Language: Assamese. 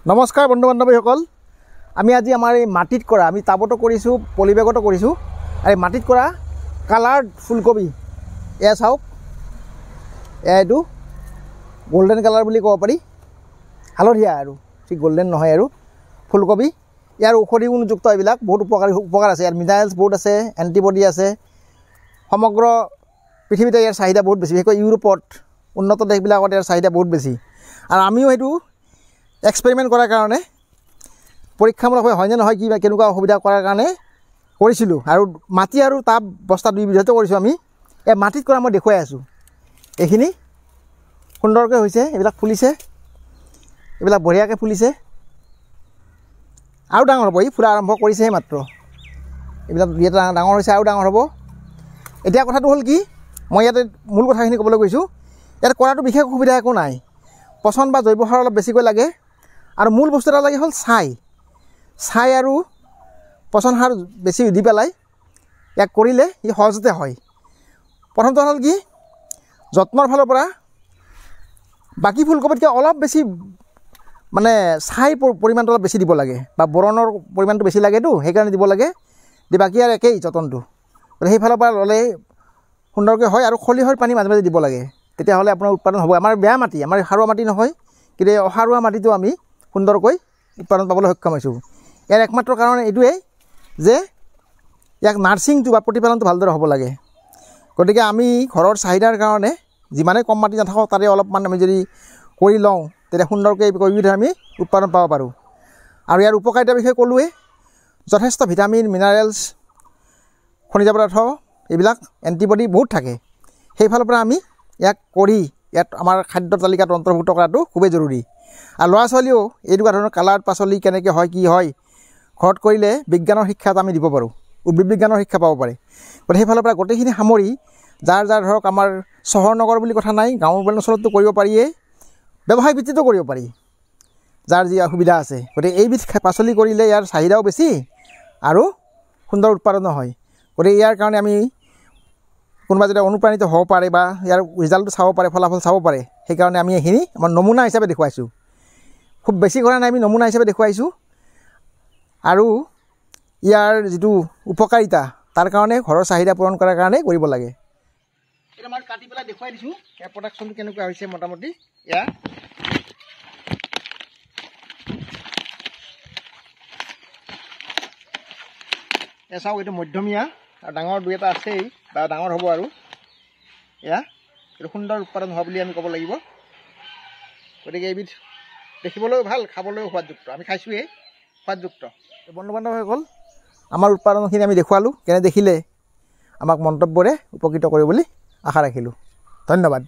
নমস্কাৰ বন্ধু বান্ধৱীসকল, আমি আজি আমাৰ এই মাটিত কৰা, আমি টাবতো কৰিছোঁ, পলিবেগতো কৰিছোঁ, আৰু এই মাটিত কৰা কালাৰ্ড ফুলকবি এয়া চাওক। এইটো গোল্ডেন কালাৰ বুলি ক'ব পাৰি, হালধীয়া আৰু ঠিক গোল্ডেন নহয় আৰু ফুলকবি। ইয়াৰ ঔষধি গুণযুক্ত এইবিলাক বহুত উপকাৰ আছে। ইয়াৰ মিনাৰেলছ বহুত আছে, এণ্টিবডি আছে। সমগ্ৰ পৃথিৱীতে ইয়াৰ চাহিদা বহুত বেছি, বিশেষকৈ ইউৰোপত উন্নত দেশবিলাকত ইয়াৰ চাহিদা বহুত বেছি। আৰু আমিও সেইটো এক্সপেৰিমেণ্ট কৰাৰ কাৰণে পৰীক্ষামূলকভাৱে হয়নে নহয় কি কেনেকুৱা অসুবিধা কৰাৰ কাৰণে কৰিছিলোঁ। আৰু মাটি আৰু টাব বস্তা দুই বিধতে কৰিছোঁ আমি। এই মাটিত কৰা মই দেখুৱাই আছোঁ। এইখিনি সুন্দৰকৈ হৈছে, এইবিলাক ফুলিছে, এইবিলাক বঢ়িয়াকৈ ফুলিছে, আৰু ডাঙৰ হ'ব। এই ফুলা আৰম্ভ কৰিছেহে মাত্ৰ, এইবিলাক দুই এটা ডাঙৰ হৈছে, আৰু ডাঙৰ হ'ব। এতিয়া কথাটো হ'ল কি, মই ইয়াতে মূল কথাখিনি ক'বলৈ গৈছোঁ। ইয়াত কৰাটো বিশেষ অসুবিধা একো নাই। পচন বা জৈৱ সাৰ অলপ বেছিকৈ লাগে, আৰু মূল বস্তু এটা লাগে হ'ল ছাই আৰু পচন সাৰ বেছি দি পেলাই ইয়াক কৰিলে ই সহজতে হয়। প্ৰথমটো হ'ল কি, যত্নৰ ফালৰ পৰা বাকী ফুলকবিতকৈ অলপ বেছি মানে ছাইৰ পৰিমাণটো অলপ বেছি দিব লাগে, বা বৰণৰ পৰিমাণটো বেছি লাগেতো, সেইকাৰণে দিব লাগে। বাকী আৰু একেই যতনটো, গতিকে সেইফালৰ পৰা ল'লে সুন্দৰকৈ হয়। আৰু খলিহৈৰ পানী মাজে মাজে দিব লাগে, তেতিয়াহ'লে আপোনাৰ উৎপাদন হ'ব। আমাৰ বেয়া মাটি, আমাৰ সাৰুৱা মাটি নহয়, কিন্তু এই অসাৰুৱা মাটিটো আমি সুন্দৰকৈ উৎপাদন পাবলৈ সক্ষম হৈছোঁ। ইয়াৰ একমাত্ৰ কাৰণ এইটোৱেই যে ইয়াক নাৰ্ছিংটো বা প্ৰতিপালনটো ভালদৰে হ'ব লাগে। গতিকে আমি ঘৰৰ চাহিদাৰ কাৰণে যিমানেই কম মাটি নাথাকক, তাতে অলপমান আমি যদি কৰি লওঁ, তেতিয়া সুন্দৰকৈ এই কবিবিধৰ আমি উৎপাদন পাব পাৰোঁ। আৰু ইয়াৰ উপকাৰিতাৰ বিষয়ে ক'লোৱে, যথেষ্ট ভিটামিন, মিনাৰেলছ, খনিজ পদাৰ্থ, এইবিলাক এণ্টিবডি বহুত থাকে। সেইফালৰ পৰা আমি ইয়াক কৰি ইয়াত আমাৰ খাদ্য তালিকাত অন্তৰ্ভুক্ত কৰাটো খুবেই জৰুৰী। আৰু ল'ৰা ছোৱালীয়েও এনেকুৱা ধৰণৰ কালাৰ্ড পাচলি কেনেকৈ হয়, কি হয়, ঘৰত কৰিলে বিজ্ঞানৰ শিক্ষা এটা আমি দিব পাৰোঁ, উদ্ভিদ বিজ্ঞানৰ শিক্ষা পাব পাৰে। গতিকে সেইফালৰ পৰা গোটেইখিনি সামৰি যাৰ ধৰক আমাৰ চহৰ নগৰ বুলি কথা নাই, গাঁৱৰ অঞ্চলতো কৰিব পাৰিয়ে, ব্যৱসায় ভিত্তিতো কৰিব পাৰি, যাৰ যি সুবিধা আছে। গতিকে এইবিধ পাচলি কৰিলে ইয়াৰ চাহিদাও বেছি আৰু সুন্দৰ উৎপাদনো হয়। গতিকে ইয়াৰ কাৰণে আমি কোনোবা যদি অনুপ্ৰাণিত হ'ব পাৰে বা ইয়াৰ ৰিজাল্টটো চাব পাৰে, ফলাফল চাব পাৰে, সেইকাৰণে আমি এইখিনি আমাৰ নমুনা হিচাপে দেখুৱাইছোঁ। খুব বেছি কৰা নাই, আমি নমুনা হিচাপে দেখুৱাইছোঁ। আৰু ইয়াৰ যিটো উপকাৰিতা, তাৰ কাৰণে ঘৰৰ চাহিদা পূৰণ কৰাৰ কাৰণে কৰিব লাগে। এতিয়া মই কাটি পেলাই দেখুৱাই দিছোঁ ইয়াৰ প্ৰডাকশ্যনটো কেনেকুৱা হৈছে। মোটামুটি এয়া চাওক, এইটো মধ্যমীয়া আৰু ডাঙৰ দুই এটা আছেই, বা ডাঙৰ হ'ব। আৰু এয়া এইটো সুন্দৰ উৎপাদন হোৱা বুলি আমি ক'ব লাগিব। গতিকে এইবিধ দেখিবলৈও ভাল, খাবলৈও সোৱাদযুক্ত। আমি খাইছোঁৱেই, সোৱাদযুক্ত। বন্ধু বান্ধৱীসকল, আমাৰ উৎপাদনখিনি আমি দেখুৱালোঁ। কেনে দেখিলে আমাক মন্তব্যৰে উপকৃত কৰিব বুলি আশা ৰাখিলোঁ। ধন্যবাদ।